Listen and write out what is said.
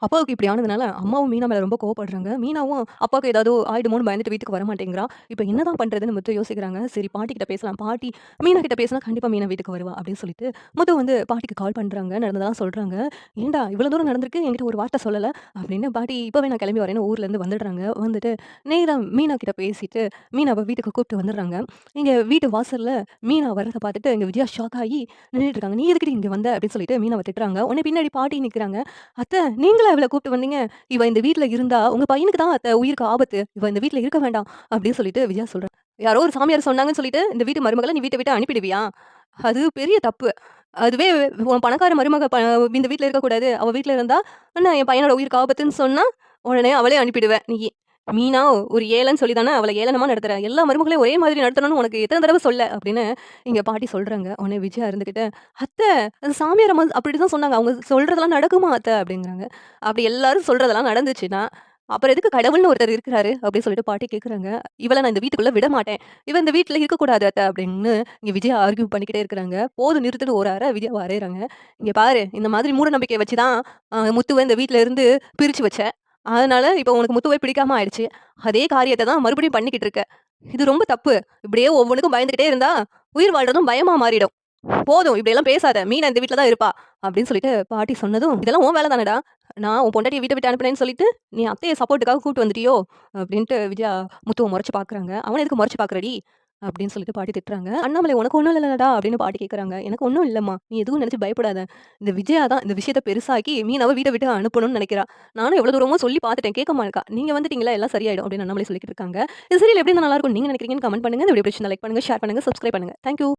அப்பாவுக்கு இப்படி ஆனதுனால, அம்மாவும் மீனா மேல ரொம்ப கோவப்படுறாங்க. மீனாவும் அப்பாவுக்கு ஏதாவது ஆயிடுமோன்னு பயந்துட்டு வீட்டுக்கு வரமாட்டேங்கிறா. இப்ப என்னதான் பண்றதுன்னு முத்து யோசிக்கிறாங்க. சரி பாட்டி கிட்ட பேசலாம். பாட்டி மீனா கிட்ட பேசினா கண்டிப்பா மீனா வீட்டுக்கு வருவா அப்படின்னு சொல்லிட்டு, முத்து வந்து பாட்டிக்கு கால் பண்றாங்க. நடந்ததெல்லாம் சொல்றாங்க. "ஏன்டா இவ்வளோ தூரம் நடந்திருக்கு என்கிட்ட ஒரு வார்த்தை சொல்லல?" அப்படின்னு பாட்டி இப்பவே நான் கிளம்பி வரேன்னு ஊர்லேருந்து வந்துடுறாங்க. வந்துட்டு நேரா மீனா கிட்ட பேசிட்டு, மீனாவ வீட்டுக்கு கூப்பிட்டு வந்துடுறாங்க. இங்க வீட்டு வாசல்ல மீனா வர்றத பார்த்துட்டு எங்க விஜயா ஷாக் ஆகி நின்னுட்டு இருக்காங்க. "நீ எதுக்குடி இங்க வந்த?" அப்படின்னு சொல்லிட்டு மீனாவ திட்டுறாங்க. உடனே பின்னாடி பாட்டி நிக்கிறாங்க. "அத்தை நீங்களா இவள கூப்பிட்டு வந்தீங்க? இவ இந்த வீட்ல இருந்தா உங்க பையனுக்கு தான் அத்தை உயிருக்கு ஆபத்து. இவ இந்த வீட்ல இருக்க வேண்டாம்." அப்படின்னு சொல்லிட்டு விஜயா சொல்றாங்க. யாரோ ஒரு சாமியார் சொன்னாங்கன்னு சொல்லிட்டு இந்த வீட்டு மருமகள நீ வீட்ட விட்டு அனுப்பிடுவியா? அது பெரிய தப்பு. அதுவே உன் பணக்கார மருமக இந்த வீட்ல இருக்கக்கூடாது. அவ வீட்ல இருந்தா நான் என் பையனோட உயிருக்கு ஆபத்துன்னு சொன்னா, உடனே அவளே அனுப்பிடுவ நீயி. மீனா ஒரு ஏலன்னு சொல்லி தானே அவள ஏளனமா நடத்துற. எல்லா மருமகளையும் ஒரே மாதிரி நடத்தணும்னு உனக்கு எத்தன தடவ சொல்ல அப்படின்னு எங்க பாட்டி சொல்றாங்க. உடனே விஜயா இருந்துகிட்டு, "அத்தை அந்த சாமியார் அம்மா அப்படிதான் சொன்னாங்க. அவங்க சொல்றதெல்லாம் நடக்குமா அத்தை?" அப்படிங்கிறாங்க. "அப்படி எல்லாரும் சொல்றதெல்லாம் நடந்துச்சுன்னா, அப்புறம் எதுக்கு கடவுள்னு ஒருத்தர் இருக்கிறாரு?" அப்படின்னு சொல்லிட்டு பாட்டி கேட்குறாங்க. "இவள நான் இந்த வீட்டுக்குள்ள விட மாட்டேன். இவ இந்த வீட்ல இருக்கக்கூடாது அத்தை" அப்படின்னு இங்க விஜயா ஆர்க்யூ பண்ணிக்கிட்டே இருக்கிறாங்க. போதும் நிறுத்துன்னு ஒரு அறை விஜயாவ அறையுறாங்க. "இங்க பாரு இந்த மாதிரி மூட நம்பிக்கைய வச்சு தான் முத்துவ இந்த வீட்ல இருந்து பிரிச்சு வச்ச. அதனால இப்ப உனக்கு முத்துவை பிடிக்காம ஆயிடுச்சு. அதே காரியத்த தான் மறுபடியும் பண்ணிக்கிட்டு இருக்க. இது ரொம்ப தப்பு. இப்படியே ஒவ்வொன்னுக்கும் பயந்துகிட்டே இருந்தா, உயிர் வாழ்றதும் பயமா மாறிடும். போதும் இப்படியெல்லாம் பேசாத. மீனா இந்த வீட்ல தான் இருப்பா." அப்படின்னு சொல்லிட்டு பாட்டி சொன்னதும், "இதெல்லாம் உன் வேல தானடா. நான் உன் பொண்டாட்டிய வீட்ட விட்டு அனுப்புனேன்னு சொல்லிட்டு, நீ அத்தைய சப்போர்ட்டுக்காக கூட்டு வந்துட்டியோ?" அப்படின்ட்டு விஜயா முத்துவ மொறச்சு பார்க்குறாங்க. "அவன எதுக்கு மொறச்சு பார்க்குறடி?" அப்படின்னு சொல்லிட்டு பாட்டி திட்டுறாங்க. "அண்ணாமலை உனக்கு ஒண்ணும் இல்லலடா?" அப்படின்னு பாட்டி கேட்குறாங்க. "எனக்கு ஒண்ணும் இல்லம்மா. நீ எதுவும் நினைச்சு பயப்படாத. இந்த விஜயா தான் இந்த விஷயத்த பெருசாக்கி மீனாவ வீட்ட விட்டு அனுப்பணும்னு நினைக்கிறா. நானும் எவ்வளோ தூரமோ சொல்லி பார்த்துட்டேன். கேட்க மாட்டேக்கா. நீங்க வந்துட்டீங்களா எல்லாம் சரியாயிடும்." அப்படின்னு அண்ணாமலை சொல்லிக்கிட்டு இருக்காங்க. இந்த சீரியல் எப்படி இருந்தா நல்லா இருக்கும்னு நீங்க நினைக்கிறீங்கன்னு கமெண்ட் பண்ணுங்க. இந்த வீடியோ பிடிச்சிருந்தா லைக் பண்ணுங்க, ஷேர் பண்ணுங்க, சப்ஸ்கிரைப் பண்ணுங்க. Thank you.